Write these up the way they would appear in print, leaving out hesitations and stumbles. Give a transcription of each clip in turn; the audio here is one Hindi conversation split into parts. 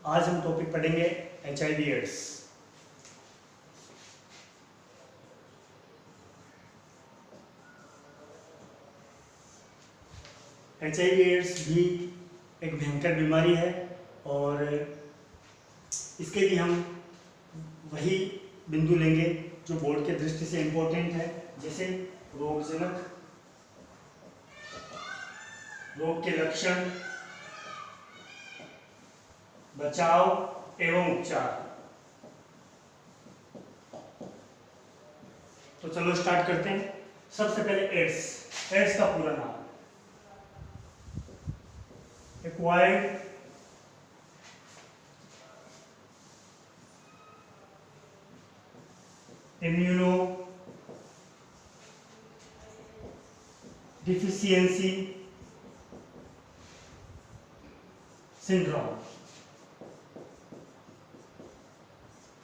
आज हम टॉपिक पढ़ेंगे HIV एड्स। HIV एड्स भी एक भयंकर बीमारी है और इसके लिए हम वही बिंदु लेंगे जो बोर्ड के दृष्टि से इम्पोर्टेंट है, जैसे रोगजनक, रोग के लक्षण, बचाव एवं उपचार। तो चलो स्टार्ट करते हैं। सबसे पहले एड्स। एड्स का पूरा नाम एक्वायर्ड इम्यूनो डिफिशियंसी सिंड्रोम।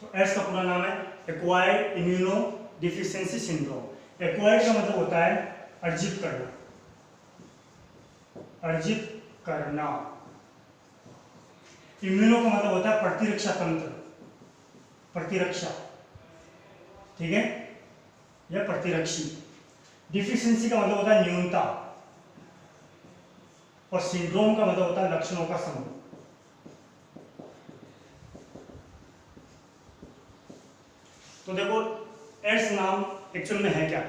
तो एड्स का पूरा नाम है acquired immuno deficiency syndrome. Acquired का मतलब होता है अर्जित करना, अर्जित करना। इम्यूनो का मतलब होता है प्रतिरक्षा तंत्र, प्रतिरक्षा, ठीक है, या प्रतिरक्षी। डिफिशियंसी का मतलब होता है न्यूनता और सिंड्रोम का मतलब होता है लक्षणों का समूह। तो देखो, एड्स नाम एक्चुअल में है क्या?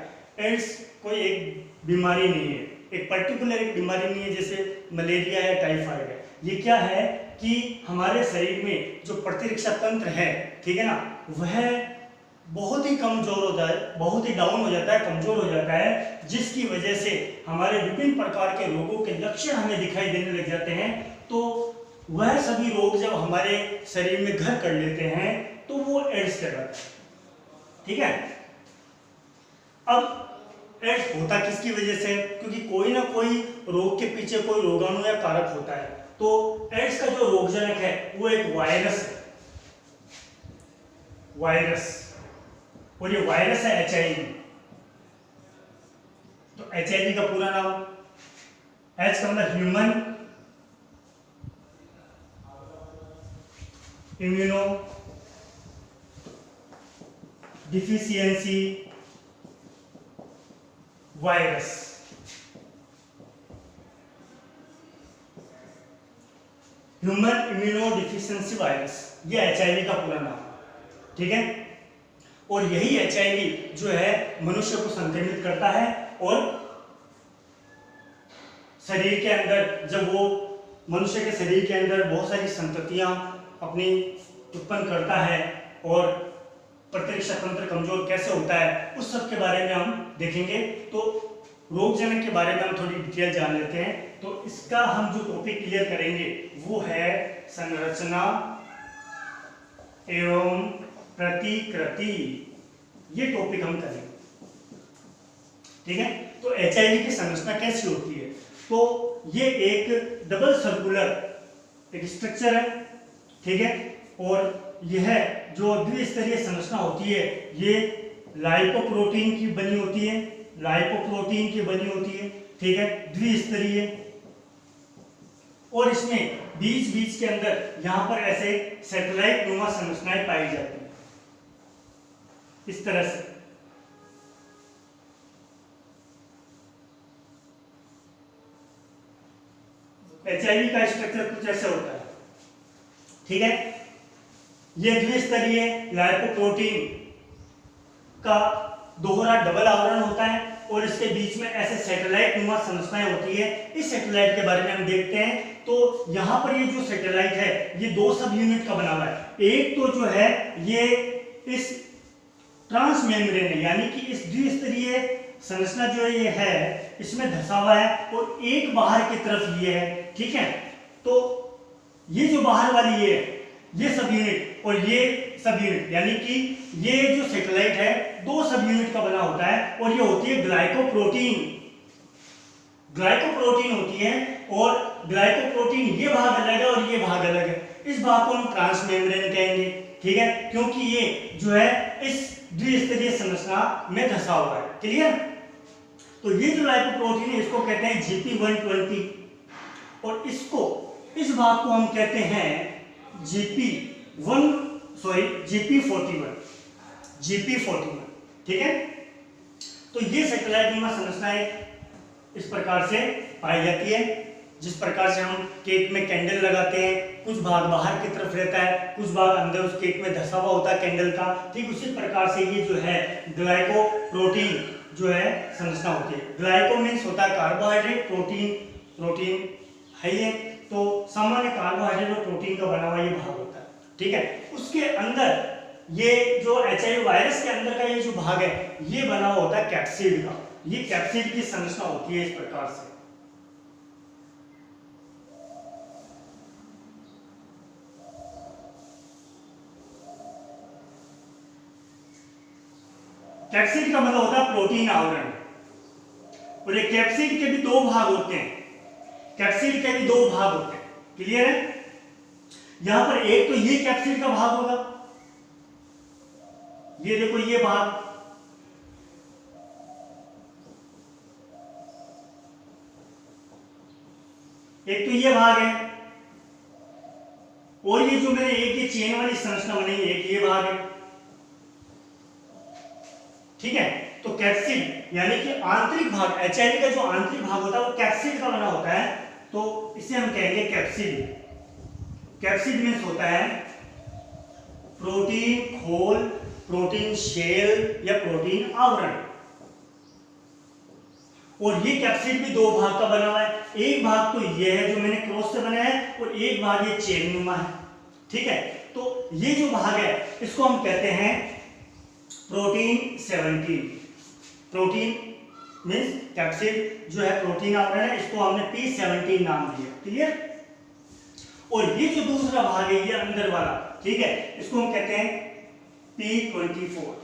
एड्स कोई एक बीमारी नहीं है, एक पर्टिकुलर एक बीमारी नहीं है जैसे मलेरिया है, टाइफाइड है। ये क्या है कि हमारे शरीर में जो प्रतिरक्षा तंत्र है, ठीक है ना, वह बहुत ही कमजोर हो जाए, बहुत ही डाउन हो जाता है, कमजोर हो जाता है, जिसकी वजह से हमारे विभिन्न प्रकार के रोगों के लक्षण हमें दिखाई देने लग जाते हैं। तो वह सभी रोग जब हमारे शरीर में घर कर लेते हैं तो वो एड्स कहलाता है, ठीक है। अब एड्स होता किसकी वजह से? क्योंकि कोई ना कोई रोग के पीछे कोई रोगाणु या कारक होता है। तो एड्स का जो रोगजनक है वो एक वायरस है, वायरस, और ये वायरस है HIV। तो HIV का पूरा नाम, एच का मतलब human immuno deficiency virus. Human immuno deficiency virus, ये HIV का पूरा नाम, ठीक है। और यही HIV जो है मनुष्य को संक्रमित करता है और शरीर के अंदर, जब वो मनुष्य के शरीर के अंदर बहुत सारी संततियां अपनी उत्पन्न करता है और प्रतिरक्षा तंत्र कमजोर कैसे होता है, उस सब के बारे में हम देखेंगे। तो रोगजनक के बारे में हम थोड़ी डिटेल जान लेते हैं। तो इसका हम जो टॉपिक क्लियर करेंगे वो है संरचना एवं प्रतिकृति। ये टॉपिक हम करेंगे, ठीक है। तो HIV की संरचना कैसी होती है? तो ये एक डबल सर्कुलर एक स्ट्रक्चर है, ठीक है। और यह जो द्विस्तरीय संरचना होती है ये लाइपोप्रोटीन की बनी होती है, लाइपोप्रोटीन की बनी होती है, ठीक है, द्विस्तरीय। और इसमें बीच बीच के अंदर यहां पर ऐसे सैटेलाइट नुमा संरचनाएं पाई जाती हैं, इस तरह से। HIV का स्ट्रक्चर कुछ ऐसे होता है, ठीक है। ये द्विस्तरीय लाइपोप्रोटीन का दोहरा डबल आवरण होता है और इसके बीच में ऐसे सैटेलाइट नुमा संरचनाएं होती है। इस सैटेलाइट के बारे में हम देखते हैं। तो यहाँ पर ये जो सैटेलाइट है ये दो सब यूनिट का बना हुआ है। एक तो जो है ये इस ट्रांस मेम्ब्रेन है, यानी कि इस द्विस्तरीय संरचना जो ये है इसमें धसा हुआ है, और एक बाहर की तरफ ये है, ठीक है। तो ये जो बाहर वाली ये सब यूनिट और ये सब यूनिट, यानी कि ये जो सैटेलाइट है दो सब यूनिट का बना होता है, और ये होती है ग्लाइकोप्रोटीन। ग्लाइकोप्रोटीन होती है, और ग्लाइकोप्रोटीन ये भाग अलग है और ये भाग अलग है। इस भाग को हम ट्रांस मेम्ब्रेन कहेंगे, ठीक है, क्योंकि ये जो है इस द्विस्तरीय संरचना में धसा हुआ है। क्लियर? तो ये जो लाइपोप्रोटीन है इसको कहते हैं GP120, और इसको, इस भाग को हम कहते हैं GP41, ठीक है। तो ये सैटेलाइट नुमा संरचनाएं इस प्रकार से पाई जाती है। जिस प्रकार से हम केक में कैंडल लगाते हैं, कुछ भाग बाहर की तरफ रहता है, कुछ भाग अंदर उस केक में धसा हुआ होता है कैंडल का, ठीक उसी प्रकार से ये जो है ग्लाइकोप्रोटीन जो है संरचना होती है। ग्लाइको मीन्स होता है कार्बोहाइड्रेट, प्रोटीन है ये, तो सामान्य कार्बोहाइड्रेट और प्रोटीन का बना हुआ ये भाग होता है, ठीक है। उसके अंदर ये जो HIV वायरस के अंदर का ये जो भाग है ये बना हुआ होता है कैप्सिड का। ये कैप्सिड की संरचना होती है इस प्रकार से। कैप्सिड का मतलब होता है प्रोटीन आवरण, और ये कैप्सिड के भी दो भाग होते हैं। कैप्सिड के भी दो भाग होते हैं, क्लियर है। यहां पर एक तो ये कैप्सिड का भाग होगा, ये देखो ये भाग, एक तो ये भाग है, और ये जो मैंने एक ये चेन वाली संरचना बनाई है, एक ये भाग है, ठीक है। तो कैप्सिड यानी कि आंतरिक भाग, HIV का जो आंतरिक भाग होता है वो कैप्सिड का बना होता है, तो इसे हम कहेंगे कैप्सिड। कैप्सिड मीन्स होता है प्रोटीन खोल, प्रोटीन शेल या प्रोटीन आवरण। और ये कैप्सिड भी दो भाग का बना हुआ है, एक भाग तो ये है जो मैंने क्रॉस से बनाया है, और एक भाग ये चेन नुमा है, ठीक है। तो ये जो भाग है इसको हम कहते हैं प्रोटीन 17। प्रोटीन मीन्स कैप्सिड जो है प्रोटीन आवरण है, इसको हमने P17 नाम दिया, क्लियर। और ये जो दूसरा भाग है ये अंदर वाला, ठीक है, इसको हम कहते हैं P24।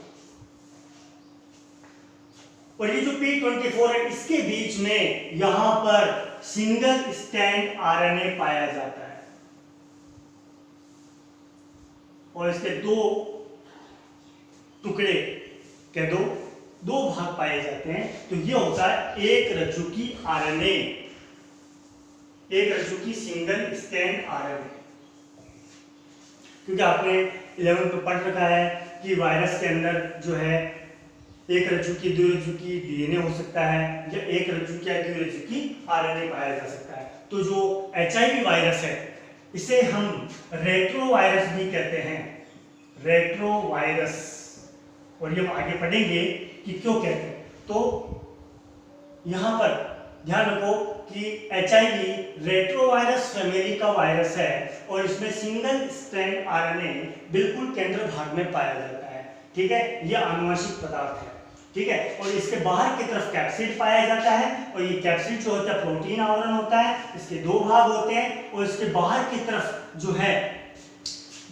और ये जो P24 है इसके बीच में यहां पर सिंगल स्टैंड RNA पाया जाता है, और इसके दो टुकड़े कह दो भाग पाए जाते हैं। तो ये होता है एक रज्जु की RNA, एक रज्जु की सिंगल स्टैंड RNA। क्योंकि आपने 11th में पढ़ रखा है कि वायरस के अंदर जो है एक रज्जु की, दो रज्जु की DNA हो सकता है, या एक रज्जु की या दो रज्जु की RNA पाया जा सकता है। तो जो HIV वायरस है इसे हम रेट्रोवायरस भी कहते हैं, रेट्रोवायरस। और ये हम आगे पढ़ेंगे कि क्यों कहते हैं। तो यहां पर ध्यान रखो कि HIV रेट्रोवायरस फैमिली का वायरस है, और इसमें सिंगल स्ट्रैंड RNA बिल्कुल केंद्र भाग में पाया जाता है, ठीक है। यह आनुवंशिक पदार्थ है, ठीक है। और इसके बाहर की तरफ कैप्सिड पाया जाता है, और ये कैप्सिड जो होता है प्रोटीन आवरण होता है, इसके दो भाग होते हैं, और इसके बाहर की तरफ जो है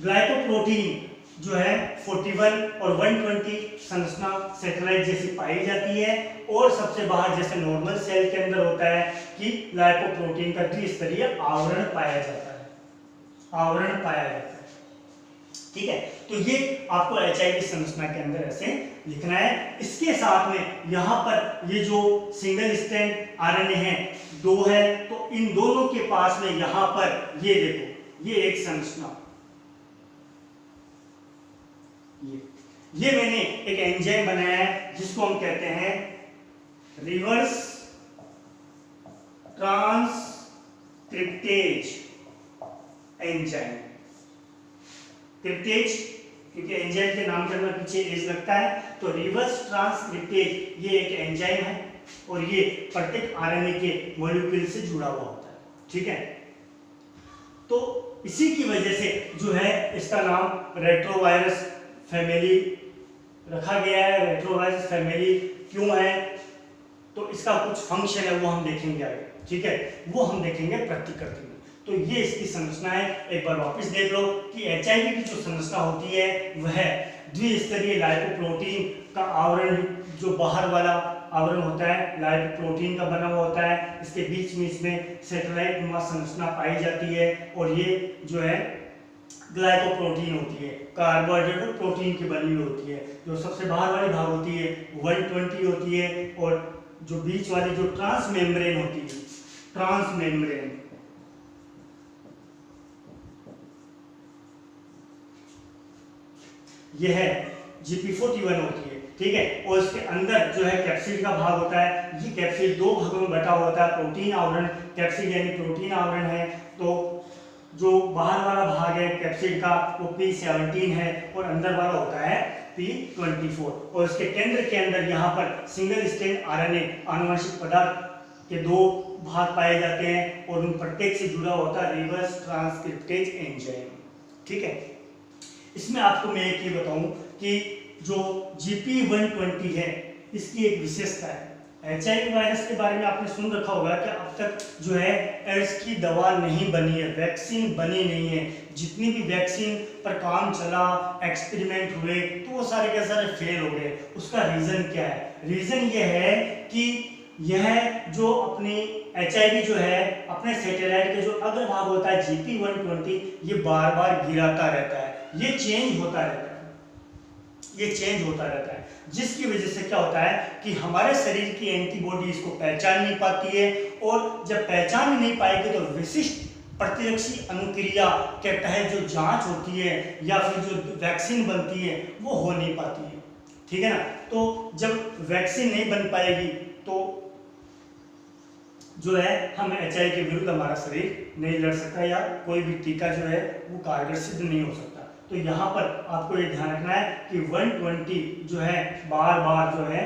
ग्लाइकोप्रोटीन जो है 41 और 120 संरचना सैटेलाइट जैसी पाई जाती है। और सबसे बाहर जैसे नॉर्मल सेल के अंदर होता है कि ग्लाइकोप्रोटीन का द्विस्तरीय आवरण पाया जाता है, आवरण पाया जाता है, ठीक है। तो ये आपको HIV संरचना के अंदर ऐसे लिखना है। इसके साथ में यहाँ पर ये जो सिंगल स्ट्रैंड RNA है दो है, तो इन दोनों के पास में यहाँ पर ये देखो ये एक संरचना, ये मैंने एक एंजाइम बनाया है जिसको हम कहते हैं रिवर्स ट्रांसक्रिप्टेज एंजाइम। क्रिप्टेज क्योंकि एंजाइम के नाम के अंदर पीछे एज लगता है, तो रिवर्स ट्रांसक्रिप्टेज ये एक एंजाइम है, और ये प्रत्येक RNA के मॉलिक्यूल से जुड़ा हुआ होता है, ठीक है। तो इसी की वजह से जो है इसका नाम रेट्रोवायरस फैमिली रखा गया है। रेट्रोवायरस फैमिली क्यों है, तो इसका कुछ फंक्शन है वो हम देखेंगे आगे, ठीक है, वो हम देखेंगे प्रतिकृति में। तो ये इसकी संरचना है, एक बार वापस देख लो कि HIV की जो संरचना होती है वह द्विस्तरीय लाइपोप्रोटीन का आवरण, जो बाहर वाला आवरण होता है लाइपोप्रोटीन का बना हुआ होता है, इसके बीच में इसमें सैटेलाइट नुमा संरचना पाई जाती है, और ये जो है ग्लाइकोप्रोटीन होती है, कार्बोहाइड्रेट और प्रोटीन की बनी हुई होती है। जो सबसे बाहर वाली भाग होती है 120 होती है, और जो बीच वाली जो ट्रांस मेम्ब्रेन होती है, ट्रांस मेम्ब्रेन ये है GP41 होती है, ठीक है। और इसके अंदर जो है कैप्सिड का भाग होता है। ये कैप्सिड दो भागों में बटा होता है, प्रोटीन आवरण, कैप्सिड यानी प्रोटीन आवरण है। तो जो बाहर वाला भाग है कैप्सिड का वो P17 है और अंदर वाला होता है P24। और इसके केंद्र के अंदर यहाँ पर सिंगल स्ट्रैंड RNA आनुवंशिक पदार्थ के दो भाग पाए जाते हैं और उन प्रत्येक से जुड़ा होता है रिवर्स ट्रांसक्रिप्टेज एंजाइम, ठीक है। इसमें आपको मैं एक ये बताऊं कि जो GP120 है इसकी एक विशेषता है। HIV वायरस के बारे में आपने सुन रखा होगा कि अब तक जो है एड्स की दवा नहीं बनी है, वैक्सीन बनी नहीं है। जितनी भी वैक्सीन पर काम चला, एक्सपेरिमेंट हुए, तो वो सारे के सारे फेल हो गए। उसका रीजन क्या है? रीजन ये है कि यह जो अपनी HIV जो है अपने सैटेलाइट के जो अग्रभाग होता है GP120 ये बार बार गिराता रहता है, ये चेंज होता रहता है, ये चेंज होता रहता है, जिसकी वजह से क्या होता है कि हमारे शरीर की एंटीबॉडी इसको पहचान नहीं पाती है। और जब पहचान नहीं पाएगी तो विशिष्ट प्रतिरक्षी अनुक्रिया के तहत जो जांच होती है या फिर जो वैक्सीन बनती है वो हो नहीं पाती है, ठीक है ना। तो जब वैक्सीन नहीं बन पाएगी तो जो है हम HIV के विरुद्ध हमारा शरीर नहीं लड़ सकता या कोई भी टीका जो है वो कारगर सिद्ध नहीं हो सकता। तो यहाँ पर आपको ये ध्यान रखना है कि 120 जो है बार बार जो है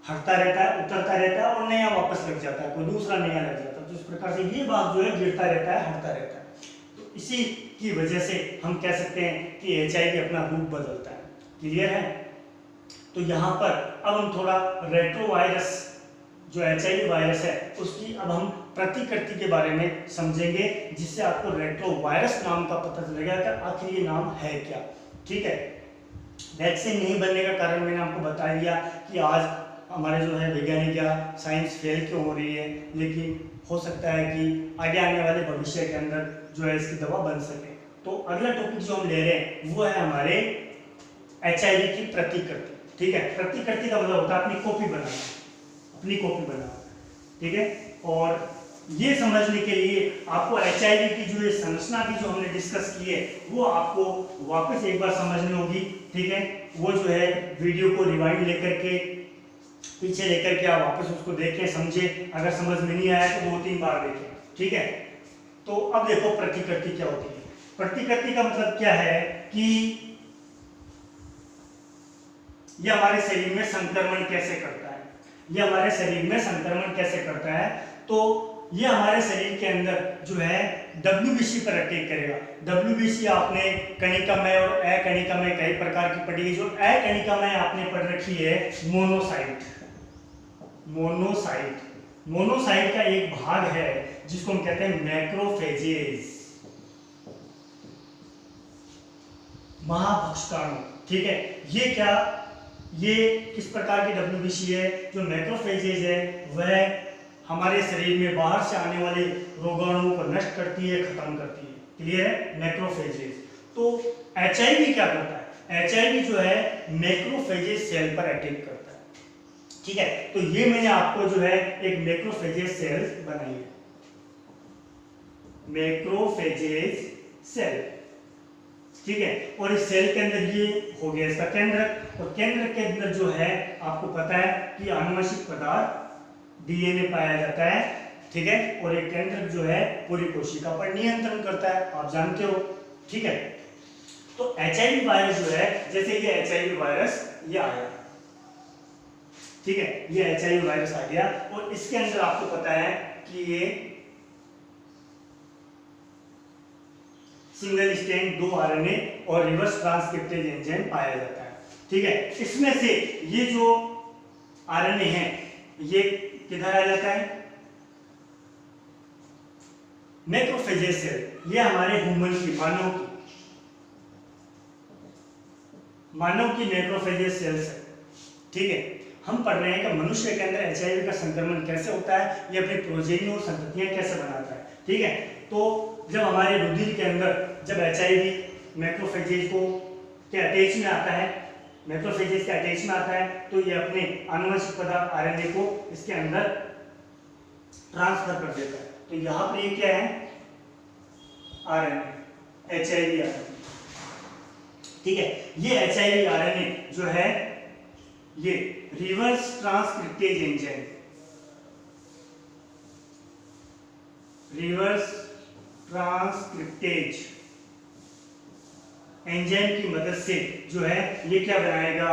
हटता रहता है, उतरता रहता है और नया वापस लग जाता है, कोई दूसरा नया लग जाता है। तो इस प्रकार से ये भाग जो है गिरता रहता है, हटता रहता है। तो इसी की वजह से हम कह सकते हैं कि HIV अपना रूप बदलता है। क्लियर है? तो यहाँ पर अब हम थोड़ा रेट्रोवायरस जो HIV वायरस है उसकी अब हम प्रतिकृति के बारे में समझेंगे, जिससे आपको रेट्रोवायरस नाम का पता चलेगा कि आखिर ये नाम है क्या, ठीक है। वैक्सीन नहीं बनने का कारण मैंने आपको बता दिया कि आज हमारे जो है वैज्ञानिक या साइंस फेल क्यों हो रही है, लेकिन हो सकता है कि आगे आने वाले भविष्य के अंदर जो है इसकी दवा बन सके। तो अगला टॉपिक जो हम ले रहे हैं वो है हमारे HIV की प्रतिकृति, ठीक है। प्रतिकृति का मतलब होता है अपनी कॉपी बनाना, अपनी कॉपी बनाना, ठीक है। और ये समझने के लिए आपको HIV की जो ये संरचना की जो हमने डिस्कस की है वो आपको वापस एक बार समझनी होगी, ठीक है। वो जो है वीडियो को रिवाइंड लेकर के पीछे लेकर के आप वापस उसको देखें, समझे। अगर समझ में नहीं आया तो 2-3 बार देखें, ठीक है। तो अब देखो प्रतिकृति क्या होती है। प्रतिकृति का मतलब क्या है कि ये हमारे शरीर में संक्रमण कैसे करता है, ये हमारे शरीर में संक्रमण कैसे करता है। तो ये हमारे शरीर के अंदर जो है WBC पर अटैक करेगा। WBC आपने कणिकामय और अकणिकामय कई प्रकार की पढ़ी है। जो अकणिकामय आपने पढ़ रखी है मोनोसाइट, मोनोसाइट, मोनोसाइट का एक भाग है जिसको हम कहते हैं मैक्रोफेजेस, महाभक्षकाणु, ठीक है। ये क्या, ये किस प्रकार की WBC है? जो मैक्रोफेजेस है वह हमारे शरीर में बाहर से आने वाले रोगाणुओं को नष्ट करती है, खत्म करती है। क्लियर है? मैक्रोफेजेस। तो HIV क्या करता है? HIV जो है मैक्रोफेजेस सेल पर अटैक करता है, ठीक है। तो ये मैंने आपको जो है एक मैक्रोफेजेस सेल बनाई है, मैक्रोफेजेस सेल, ठीक है। और इस सेल के अंदर ये हो गया इसका केंद्रक, और केंद्र के अंदर जो है आपको पता है कि आनुवंशिक पदार्थ DNA पाया जाता है, ठीक है। और एक केंद्रक जो है पूरी कोशिका पर नियंत्रण करता है, आप जानते हो, ठीक है। तो HIV वायरस जो है, जैसे ये HIV वायरस ये आया, ठीक है, ये HIV वायरस आ गया और इसके अंदर आपको पता है कि ये सिंगल स्ट्रैंड 2 RNA और रिवर्स ट्रांसक्रिप्टेज एंजाइम पाया जाता है, ठीक है। इसमें से ये जो RNA है ये किधर आ जाता है? Macrophages cell. ये हमारे ह्यूमन की, मानव की मैक्रोफेजेस सेल्स है, ठीक है। हम पढ़ रहे हैं कि मनुष्य के अंदर HIV का संक्रमण कैसे होता है, ये अपनी प्रोजेनी और संततियां कैसे बनाता है, ठीक है। तो जब हमारे रुधिर के अंदर जब HIV मैक्रोफेजेस को के अटैच में आता है, मैक्रोफेजेस के अटैच में आता है, तो ये अपने आनुवंशिक पदार्थ RNA को इसके अंदर ट्रांसफर कर देता है। तो यहाँ पर ये क्या है? RNA, HIV RNA, ठीक है। ये HIV RNA जो है ये reverse transcriptase enzyme, reverse transcriptase enzyme की मदद से जो है ये क्या बनाएगा,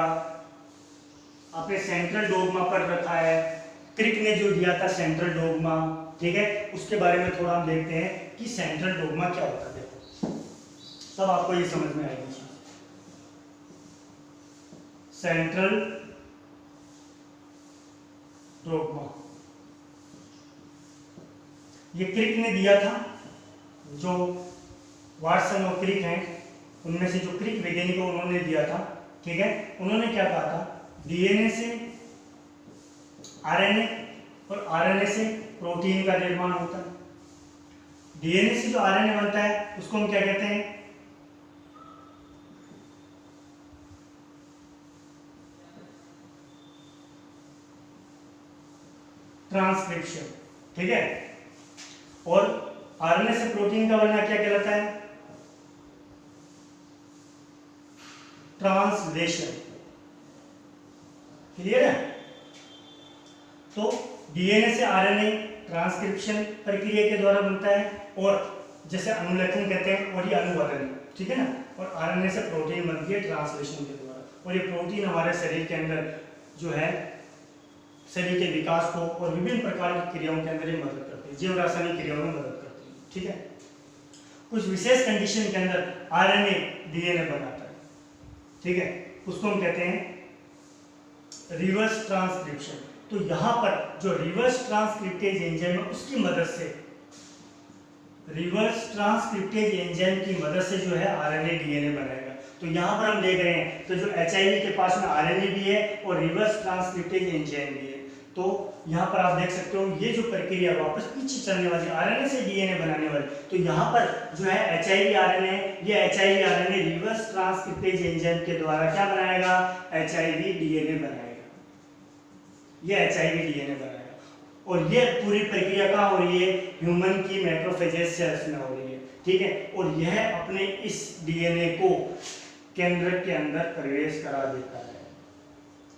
आपने सेंट्रल डोग्मा पर रखा है, क्रिक ने जो दिया था सेंट्रल डोग्मा, ठीक है, उसके बारे में थोड़ा हम देखते हैं कि सेंट्रल डोग्मा क्या होता है। देखो सब आपको ये समझ में आएगी चीज। सेंट्रल डोग्मा ये क्रिक ने दिया था, जो वाटसन और क्रिक हैं उनमें से जो क्रिक वैज्ञानिक उन्होंने दिया था, ठीक है। उन्होंने क्या कहा था, डीएनए से आरएनए और आरएनए से प्रोटीन का निर्माण होता है। डीएनए से जो आरएनए बनता है उसको हम क्या कहते हैं, ट्रांसक्रिप्शन, ठीक है। और आरएनए से प्रोटीन का बनना क्या कहलाता है, ट्रांसलेशन। क्लियर है। तो डीएनए से आरएनए ट्रांसक्रिप्शन प्रक्रिया के द्वारा बनता है, और जैसे अनुलेखन कहते हैं, और ये अनुवादन, ठीक है ना। और आरएनए से प्रोटीन बनती है ट्रांसलेशन के द्वारा, और ये प्रोटीन हमारे शरीर के अंदर जो है शरीर के विकास को और विभिन्न प्रकार की क्रियाओं के अंदर ये मदद करती है, जीव रासायनिक क्रियाओं में मदद करती है, ठीक है। कुछ विशेष कंडीशन के अंदर आरएनए डीएनए बनाता है, ठीक है, उसको हम कहते हैं रिवर्स ट्रांसक्रिप्शन। तो यहां पर जो रिवर्स ट्रांसक्रिप्टेज एंजाइम है उसकी मदद से, रिवर्स ट्रांसक्रिप्टेज एंजाइम की मदद से जो है आरएनए डीएनए बनाएगा। तो यहां पर हम देख रहे हैं, तो जो एचआईवी के पास में आरएनए भी है और रिवर्स ट्रांसक्रिप्टेज एंजाइम भी है। तो यहाँ पर आप देख सकते हो ये जो प्रक्रिया वापस पीछे चलने वाली आरएनए से डीएनए बनाने वाली, तो यहाँ पर जो है एचआईवी आरएनए, ये HIV RNA reverse transcriptase enzyme के द्वारा क्या बनाएगा, एचआईवी डीएनए बनाएगा, ये एचआईवी डीएनए बनाएगा। और ये पूरी प्रक्रिया कहाँ हो रही है, ह्यूमन की मैक्रोफेजेज सेल्स में हो रही है, ठीक है। और यह अपने इस डीएनए को केंद्रक के अंदर प्रवेश करा देता है,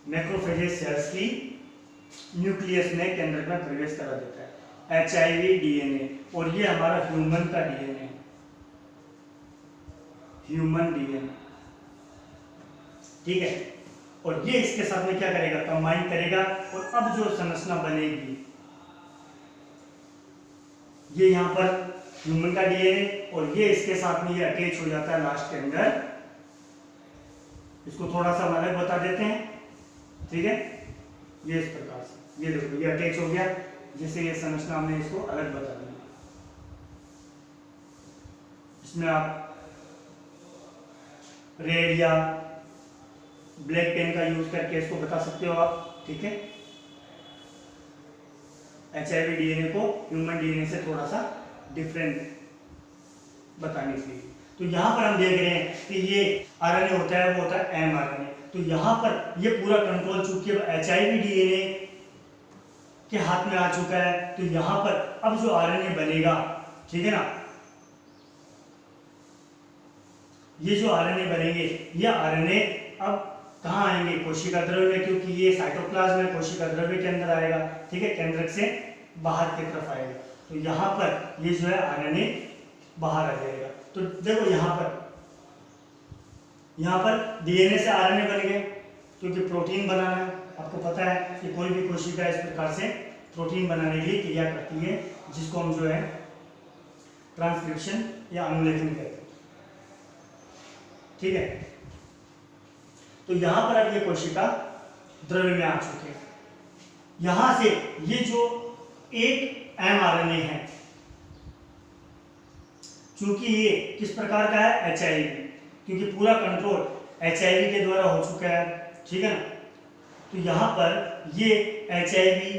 मैक्रोफेजेज सेल्स की न्यूक्लियस में केंद्रक में प्रवेश करा देता है एचआईवी डीएनए। और ये हमारा ह्यूमन का डीएनए है, ह्यूमन डीएनए, ठीक है। और ये इसके साथ में क्या करेगा, कंबाइन करेगा, और अब जो संरचना बनेगी ये यहाँ पर ह्यूमन का डीएनए, और ये इसके साथ में ये अटैच हो जाता है लास्ट के अंदर। इसको थोड़ा सा अलग बता देते हैं, ठीक है। ये इस प्रकार से, ये देखो ये अटैच हो गया, जैसे ये संरचना हमने इसको अलग बता दी। इसमें आप रेड या ब्लैक पेन का यूज करके इसको बता सकते हो आप, ठीक है। एचआईवी डीएनए को ह्यूमन डीएनए से थोड़ा सा डिफरेंट बताने के लिए। तो यहाँ पर हम देख रहे हैं कि ये आरएनए होता है, वो होता है एमआरएनए। तो यहाँ पर ये पूरा कंट्रोल चूंकि एचआईवी डीएनए के हाथ में आ चुका है, तो यहाँ पर अब जो आरएनए बनेगा, ठीक है ना, ये जो आरएनए बनेंगे, ये आरएनए अब कहाँ आएंगे, कोशिका द्रव्य में, क्योंकि ये साइटोप्लाज्म में कोशिका द्रव्य के अंदर आएगा, ठीक है, केंद्रक से बाहर की तरफ आएगा। तो यहाँ पर ये जो है आरएनए बाहर आ जाएगा। तो देखो यहाँ पर डीएनए से आरएनए बन गए, क्योंकि प्रोटीन बनाना है। आपको पता है कि कोई भी कोशिका इस प्रकार से प्रोटीन बनाने के लिए क्रिया करती है, जिसको हम जो है ट्रांसक्रिप्शन या अनुलेखन कहते हैं, ठीक है। तो यहां पर अब ये कोशिका द्रव्य में आ चुके हैं। यहां से ये जो एक एमआरएनए है, चूंकि ये किस प्रकार का है, एचआईवी, क्योंकि पूरा कंट्रोल एचआईवी के द्वारा हो चुका है, ठीक है ना। तो यहां पर ये एचआईवी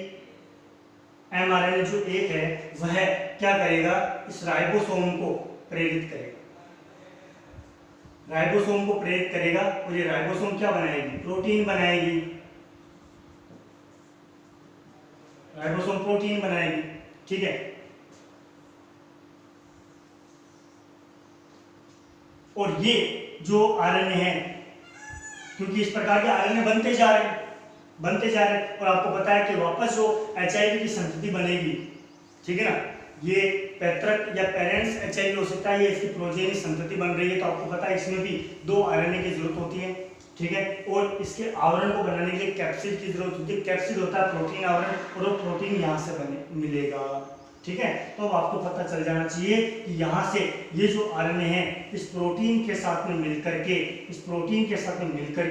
एमआरएनए जो एक है, वह क्या करेगा, इस राइबोसोम को प्रेरित करेगा, राइबोसोम को प्रेरित करेगा, और ये राइबोसोम क्या बनाएगी, प्रोटीन बनाएगी, राइबोसोम प्रोटीन बनाएगी, ठीक है। और ये जो आरएनए हैं, क्योंकि इस प्रकार के आरएनए बनते जा रहे हैं और आपको पता है कि वापस जो एचआईवी की संतति बनेगी, ठीक है ना, ये पैतृक या पेरेंट्स एचआईवी हो सकता है, ये इसकी प्रोजेनी संतति बन रही है, तो आपको पता है इसमें भी 2 आरएनए की जरूरत होती है, ठीक है, और इसके आवरण को बनाने के लिए कैप्सिड की जरूरत होती है। कैप्सिड होता है प्रोटीन आवरण, और वो प्रोटीन यहाँ से मिलेगा, ठीक है। तो अब आपको पता चल जाना चाहिए कि यहाँ से ये जो आरएनए है इस प्रोटीन के साथ में मिलकर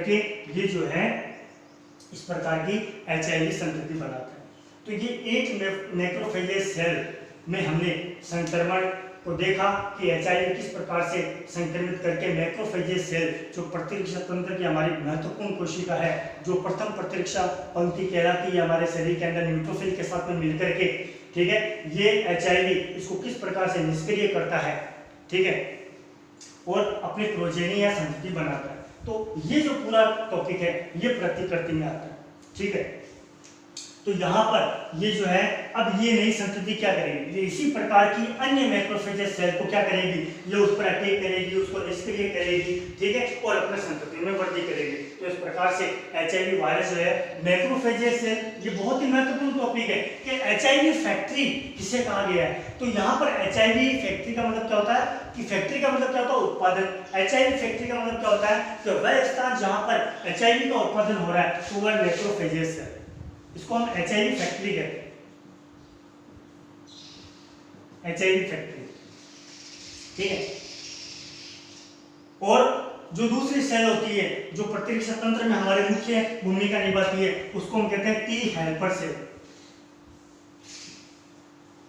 के ये जो है इस प्रकार की एचआईवी संतति बनाता है। तो ये एक मैक्रोफेजेज सेल में हमने संक्रमण को देखा कि एचआईवी किस प्रकार से संक्रमित करके मैक्रोफेजेज सेल जो प्रतिरक्षा तंत्र की हमारी महत्वपूर्ण कोशिका है, जो प्रथम प्रतिरक्षा पंक्ति कहलाती है हमारे शरीर के अंदर न्यूट्रोफिल के साथ में मिलकर के, ठीक है, ये एचआईवी इसको किस प्रकार से निष्क्रिय करता है, ठीक है, और अपनी प्रोजेनी या संतति बनाता है। तो ये जो पूरा टॉपिक है ये प्रतिकृति में आता है, ठीक है। तो यहाँ पर ये जो है अब ये नई संतति क्या करेगी, ये इसी प्रकार की अन्य मैक्रोफेजेज सेल को क्या करेगी, ये उस पर अटैक करेगी, उसको निष्क्रिय करेगी, ठीक है, और अपने संतति में वृद्धि करेगी। तो इस प्रकार से एचआईवी वायरस जो है मैक्रोफेजेज सेल, ये बहुत ही महत्वपूर्ण टॉपिक है कि एचआईवी फैक्ट्री किसे कहा गया है। तो यहाँ पर एचआईवी फैक्ट्री का मतलब क्या होता है कि फैक्ट्री का मतलब क्या होता है उत्पादन। एचआईवी फैक्ट्री का मतलब क्या होता है कि वह स्थान जहाँ पर एचआईवी का उत्पादन हो रहा है तो वह मैक्रोफेजेज सेल, इसको हम एचआईवी फैक्ट्री कहते हैं, एचआईवी फैक्ट्री, ठीक है। और जो दूसरी सेल होती है जो प्रतिरक्षा तंत्र में हमारे मुख्य भूमिका निभाती है उसको हम कहते हैं T helper cell,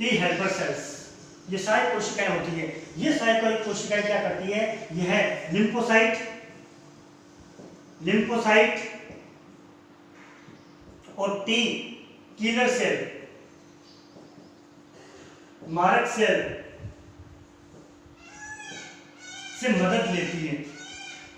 T helper cells. ये सहायक कोशिकाएं होती है। ये सहायक कोशिकाएं क्या करती है, यह लिम्फोसाइट और टी किलर सेल, मारक सेल से मदद लेती है,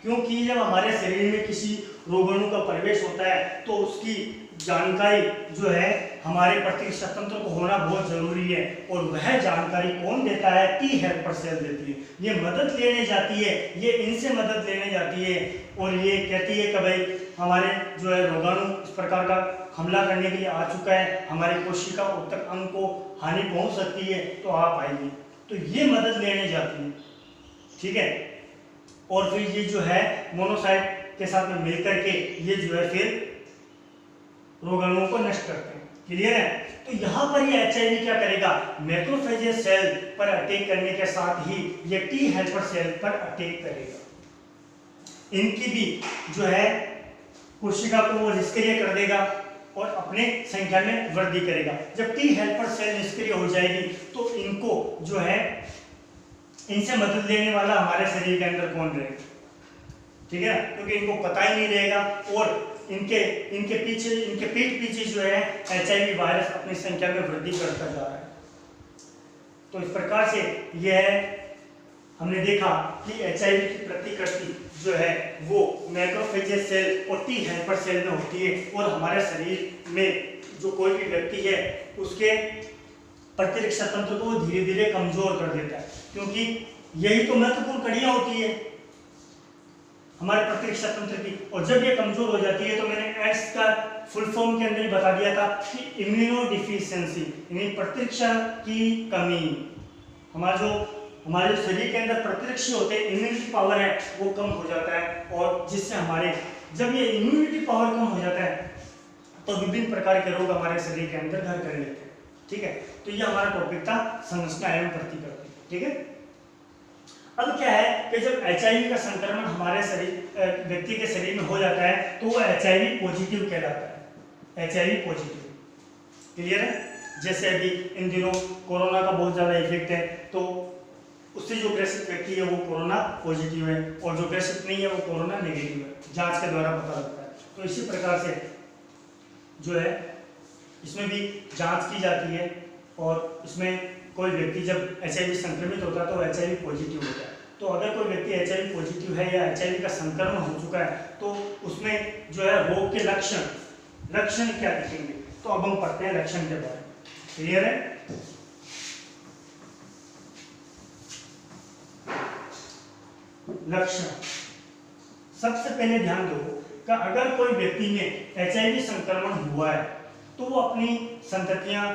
क्योंकि जब हमारे शरीर में किसी रोगाणु का प्रवेश होता है तो उसकी जानकारी जो है हमारे प्रतिरक्षा तंत्र को होना बहुत जरूरी है, और वह जानकारी कौन देता है, टी हेल्पर सेल देती है। ये मदद लेने जाती है, ये इनसे मदद लेने जाती है और ये कहती है कि भाई हमारे जो है रोगाणु इस प्रकार का हमला करने के लिए आ चुका है, हमारी कोशिका उत्तक अंग को हानि पहुंच सकती है, तो आप आइए। तो ये मदद लेने जाती है, ठीक है। और फिर ये जो है मोनोसाइट के साथ में मिलकर के ये जो है फिर रोगाणुओं को नष्ट करते हैं। क्लियर है। तो यहाँ पर ये एचआईवी क्या करेगा, मैक्रोफेजेज सेल पर अटैक करने के साथ ही ये टी हेल्पर सेल पर अटैक करेगा, इनकी भी जो है कोशिका को वो निष्क्रिय कर देगा और अपने संख्या में वृद्धि करेगा। जब टी हेल्पर सेल निष्क्रिय हो जाएगी तो इनको जो है इनसे मदद लेने वाला हमारे शरीर के अंदर कौन रहेगा, ठीक है, क्योंकि इनको पता ही नहीं रहेगा और इनके पीठ पीछे जो है एचआईवी वायरस अपनी संख्या में वृद्धि करता जा रहा है। तो इस प्रकार से यह हमने देखा कि एचआईवी की प्रतिकृति जो है वो मैक्रोफेजेज सेल और टी हेल्पर सेल में होती है, और हमारे शरीर में जो कोई भी व्यक्ति है उसके प्रतिरक्षा तंत्र को धीरे धीरे कमजोर कर देता है, क्योंकि यही तो महत्वपूर्ण कड़ियां होती है हमारे प्रतिरक्षा तंत्र की। और जब ये कमजोर हो जाती है तो मैंने एड्स का फुल फॉर्म के अंदर ही बता दिया था कि इम्यूनो डिफिशियंसी, यानी प्रतिरक्षा की कमी। हमारे शरीर के अंदर प्रतिरक्षी होते हैं, इम्यूनिटी पावर है वो कम हो जाता है, और जिससे हमारे जब ये इम्यूनिटी पावर कम हो जाता है तो विभिन्न प्रकार के रोग हमारे शरीर के अंदर घर कर लेते हैं, ठीक है। तो ये हमारा टॉपिक था संरचना एवं प्रतिकृति, ठीक है। अब क्या है कि जब एचआईवी का संक्रमण हमारे शरीर व्यक्ति के शरीर में हो जाता है तो वो एचआईवी पॉजिटिव कहलाता है, एचआईवी पॉजिटिव। क्लियर है। जैसे अभी इन दिनों कोरोना का बहुत ज्यादा इफेक्ट है, तो उससे जो ग्रसित व्यक्ति है वो कोरोना पॉजिटिव है, और जो ग्रसित नहीं है वो कोरोना नेगेटिव है, जांच के द्वारा पता लगता है। तो इसी प्रकार से जो है इसमें भी जांच की जाती है, और इसमें कोई व्यक्ति जब एचआईवी संक्रमित होता है तो एचआईवी पॉजिटिव होता है। तो अगर कोई व्यक्ति एचआईवी पॉजिटिव है या एचआईवी का संक्रमण हो चुका है तो उसमें जो है रोग के लक्षण क्या दिखेंगे, तो अब हम पढ़ते हैं लक्षण के बारे में। क्लियर है। लक्षण सबसे पहले ध्यान दो कि अगर कोई व्यक्ति में HIV संक्रमण हुआ है तो वो अपनी संततियां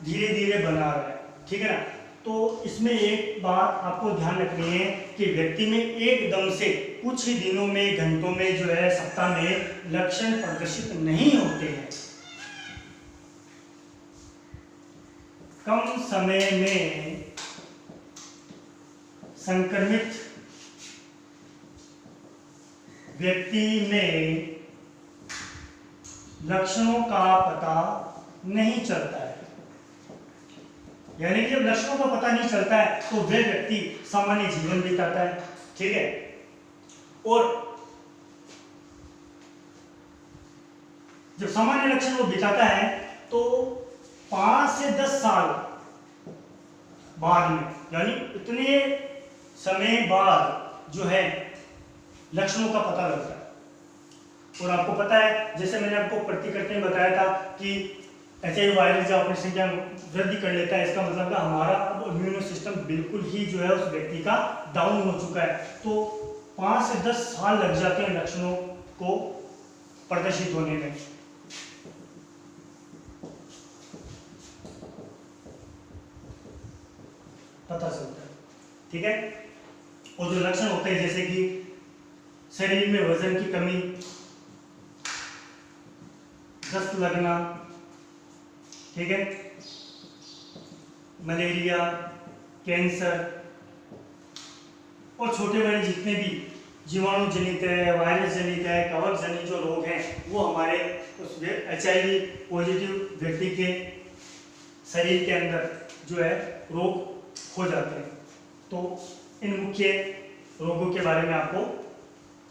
धीरे धीरे बना रहा है, ठीक है ना। तो इसमें एक बात आपको ध्यान रखनी है कि व्यक्ति में एकदम से कुछ ही दिनों में, घंटों में जो है, सप्ताह में लक्षण प्रदर्शित नहीं होते हैं। कम समय में संक्रमित व्यक्ति में लक्षणों का पता नहीं चलता है, यानी कि जब लक्षणों का पता नहीं चलता है तो वह व्यक्ति सामान्य जीवन बिताता है, ठीक है। और जब सामान्य लक्षण वो बिताता है तो 5 से 10 साल बाद में, यानी इतने समय बाद जो है लक्षणों का पता लगता है। और आपको पता है, जैसे मैंने आपको प्रति करते में बताया था कि HIV वायरस जब अपनी संख्या वृद्धि कर लेता है, इसका मतलब है हमारा अब इम्यूनो सिस्टम बिल्कुल ही जो है उस व्यक्ति का डाउन हो चुका है। तो 5 से 10 साल लग जाते हैं लक्षणों को प्रदर्शित होने में। पता चलता है, ठीक है। और जो लक्षण होते हैं जैसे कि शरीर में वजन की कमी, दस्त लगना, ठीक है, मलेरिया, कैंसर और छोटे बड़े जितने भी जीवाणु जनित है, वायरस जनित है, कवक जनित जो रोग हैं वो हमारे उस HIV पॉजिटिव व्यक्ति के शरीर के अंदर जो है रोग हो जाते हैं। तो इन मुख्य रोगों के बारे में आपको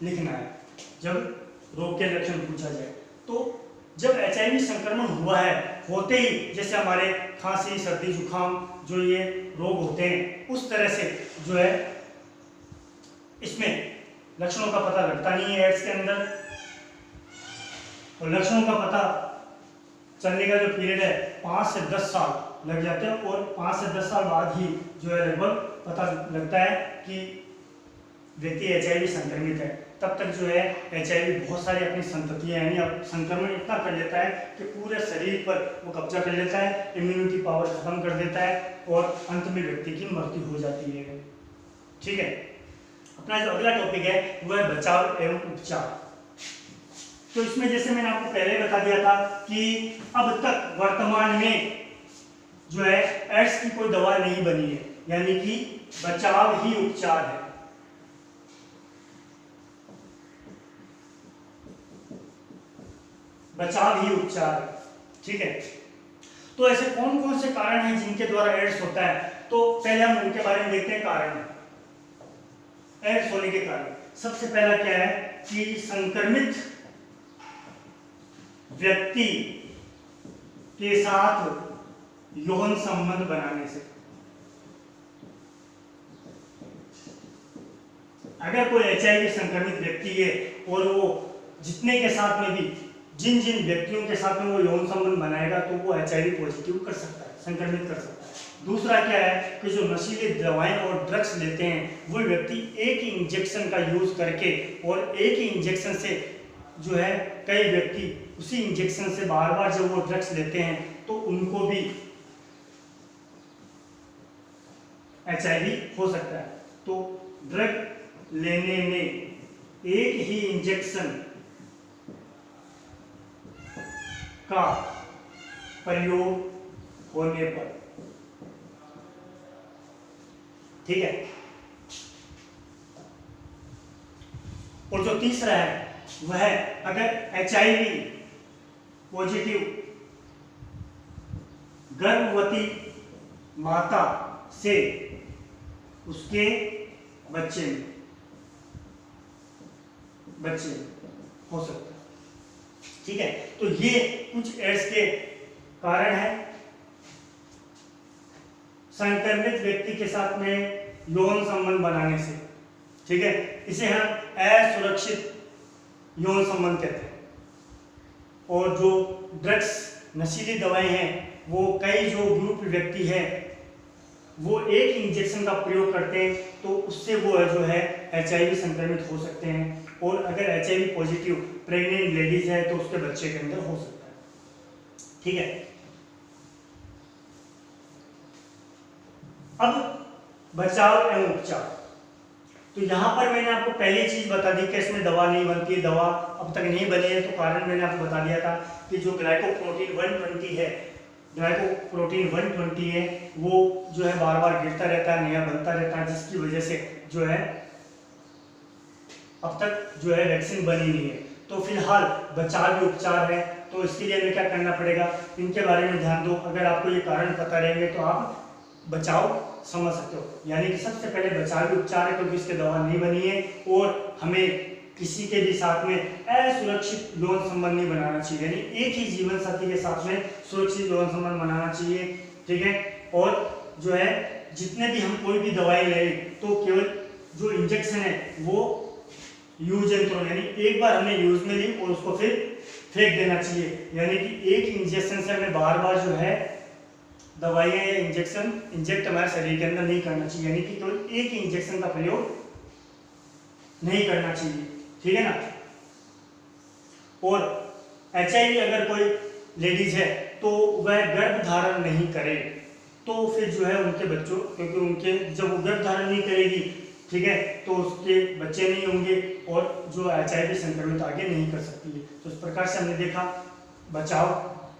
लिखना है जब रोग के लक्षण पूछा जाए। तो जब HIV संक्रमण हुआ है, होते ही जैसे हमारे खांसी, सर्दी, जुकाम जो ये रोग होते हैं, उस तरह से जो है इसमें लक्षणों का पता लगता नहीं है एड्स के अंदर। और लक्षणों का पता चलने का जो पीरियड है 5 से 10 साल लग जाते हैं। और 5 से 10 साल बाद ही जो है लगभग पता लगता है कि व्यक्ति HIV संक्रमित है। तब तक जो है HIV बहुत सारी अपनी संततियां, यानी अब संक्रमण इतना कर लेता है कि पूरे शरीर पर वो कब्जा कर लेता है, इम्यूनिटी पावर खत्म कर देता है और अंत में व्यक्ति की मृत्यु हो जाती है, ठीक है। अपना जो अगला टॉपिक है वो है बचाव एवं उपचार। तो इसमें जैसे मैंने आपको पहले बता दिया था कि अब तक वर्तमान में जो है एड्स की कोई दवा नहीं बनी है, यानी कि बचाव ही उपचार है। बचाव ही उपचार है, ठीक है। तो ऐसे कौन कौन से कारण हैं जिनके द्वारा एड्स होता है? तो पहले हम उनके बारे में देखते हैं। कारण एड्स होने के कारण सबसे पहला क्या है कि संक्रमित व्यक्ति के साथ यौन संबंध बनाने से। अगर कोई HIV संक्रमित व्यक्ति है और वो जितने के साथ में भी जिन जिन व्यक्तियों के साथ में वो यौन संबंध बनाएगा तो वो HIV पॉजिटिव कर सकता है, संक्रमित कर सकता है। दूसरा क्या है कि जो नशीली दवाएं और ड्रग्स लेते हैं वो व्यक्ति एक ही इंजेक्शन का यूज करके और एक ही इंजेक्शन से जो है कई व्यक्ति उसी इंजेक्शन से बार बार जब वो ड्रग्स लेते हैं तो उनको भी HIV हो सकता है। तो ड्रग लेने में एक ही इंजेक्शन का प्रयोग होने पर, ठीक है। और जो तीसरा है वह अगर HIV पॉजिटिव गर्भवती माता से उसके बच्चे हो सकता है, ठीक है। तो ये कुछ एड्स के कारण है। संक्रमित व्यक्ति के साथ में यौन संबंध बनाने से, ठीक है, इसे हम असुरक्षित यौन संबंध कहते हैं। और जो ड्रग्स नशीली दवाएं हैं वो कई जो ग्रुप व्यक्ति है वो एक इंजेक्शन का प्रयोग करते हैं तो उससे वो जो है HIV संक्रमित हो सकते हैं। और अगर HIV पॉजिटिव प्रेग्नेंट लेडीज है तो उसके बच्चे के अंदर हो सकता है। ठीक है, अब बचाव एवं उपचार। तो यहाँ पर मैंने आपको पहली चीज बता दी कि इसमें दवा नहीं बनती है, दवा अब तक नहीं बनी है। तो कारण मैंने आपको बता दिया था कि जो ग्लाइकोप्रोटीन 120 है, ग्लाइकोप्रोटीन 120 है, वो जो है बार बार गिरता रहता है, नया बनता रहता है, जिसकी वजह से जो है अब तक जो है वैक्सीन बनी नहीं है। तो फिलहाल बचाव भी उपचार है, तो इसके लिए हमें क्या करना पड़ेगा, इनके बारे में ध्यान दो। अगर आपको ये कारण पता रहेंगे तो आप बचाव समझ सकते हो। यानी कि सबसे पहले बचाव भी उपचार है, क्योंकि इसकी दवा नहीं बनी है, और हमें किसी के भी साथ में असुरक्षित यौन संबंध नहीं बनाना चाहिए। यानी एक ही जीवन साथी के साथ में सुरक्षित यौन संबंध बनाना चाहिए। ठीक है, और जो है जितने भी हम कोई भी दवाई लें तो केवल जो इंजेक्शन है वो यूज एंड थ्रो, यानी एक बार हमने यूज में ली और उसको फिर फेंक देना चाहिए। यानी कि एक इंजेक्शन से हमें बार बार जो है दवाइयाँ या इंजेक्शन इंजेक्ट हमारे शरीर के अंदर नहीं करना चाहिए। यानी कि केवल एक ही इंजेक्शन का प्रयोग नहीं करना चाहिए। ठीक है ना। और HIV अगर कोई लेडीज है तो वह गर्भ धारण नहीं करे तो फिर जो है उनके बच्चों, क्योंकि उनके जब वो गर्भ धारण नहीं करेगी, ठीक है, तो उसके बच्चे नहीं होंगे और जो HIV संक्रमित आगे नहीं कर सकती है। तो इस प्रकार से हमने देखा बचाव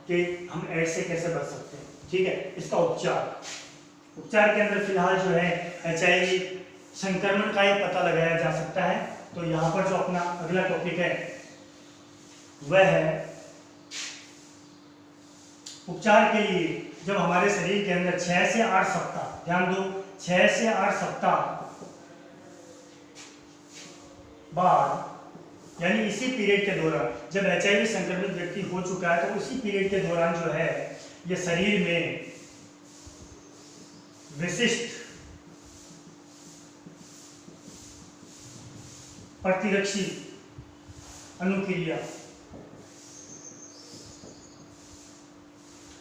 के हम एड्स से कैसे बच सकते हैं। ठीक है, इसका उपचार के अंदर फिलहाल जो है HIV संक्रमण का ही पता लगाया जा सकता है। तो यहाँ पर जो अपना अगला टॉपिक है वह है उपचार के लिए जब हमारे शरीर के अंदर 6 से 8 सप्ताह, ध्यान दो, 6 से 8 सप्ताह बाद, यानी इसी पीरियड के दौरान जब HIV संक्रमित व्यक्ति हो चुका है, तो उसी पीरियड के दौरान जो है ये शरीर में विशिष्ट प्रतिरक्षी अनुक्रिया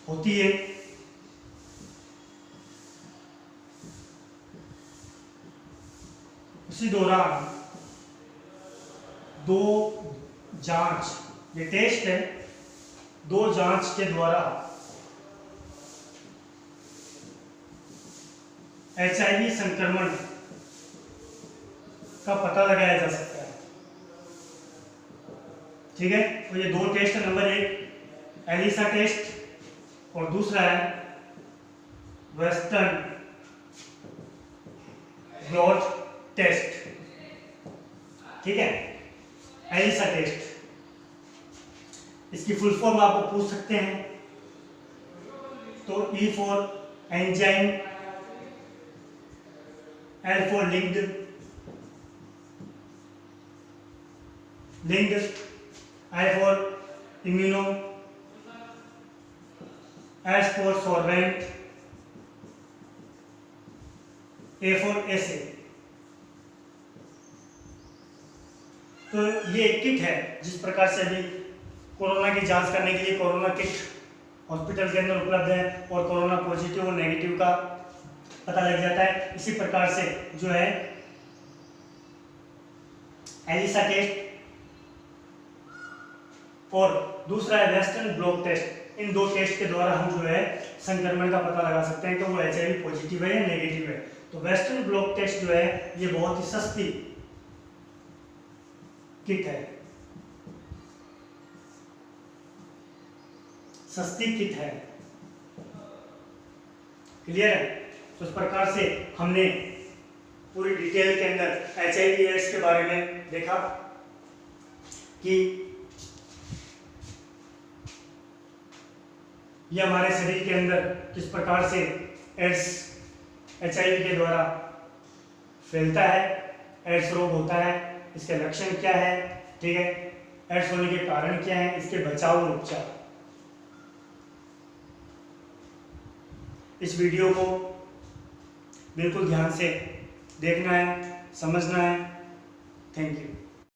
होती है। उसी दौरान दो जांच, ये टेस्ट है, दो जांच के द्वारा HIV संक्रमण का पता लगाया जा सकता है। ठीक है, तो ये दो टेस्ट है, नंबर 1 एलिसा टेस्ट और दूसरा है वेस्टर्न ब्लॉट टेस्ट। ठीक है, एलिसा टेस्ट, इसकी फुल फॉर्म आपको पूछ सकते हैं। तो E for enzyme, L for linked, I for immuno, S for solvent, A for assay. तो ये एक किट है जिस प्रकार से अभी कोरोना की जांच करने के लिए कोरोना किट हॉस्पिटल के अंदर उपलब्ध है और कोरोना पॉजिटिव और नेगेटिव का पता लग जाता है। इसी प्रकार से जो है एलिसा टेस्ट और दूसरा है वेस्टर्न ब्लॉट टेस्ट। इन दो टेस्ट के द्वारा हम जो है संक्रमण का पता लगा सकते हैं कि वो HIV पॉजिटिव है या नेगेटिव है। तो वेस्टर्न ब्लॉट टेस्ट जो है ये बहुत ही सस्ती किट है, सस्ती किट है। क्लियर है। तो इस प्रकार से हमने पूरी डिटेल के अंदर HIV एड्स के बारे में देखा कि ये हमारे शरीर के अंदर किस प्रकार से एड्स HIV के द्वारा फैलता है, एड्स रोग होता है, इसके लक्षण क्या है, ठीक है, एड्स होने के कारण क्या है, इसके बचाव और उपचार। इस वीडियो को बिल्कुल ध्यान से देखना है, समझना है। Thank you.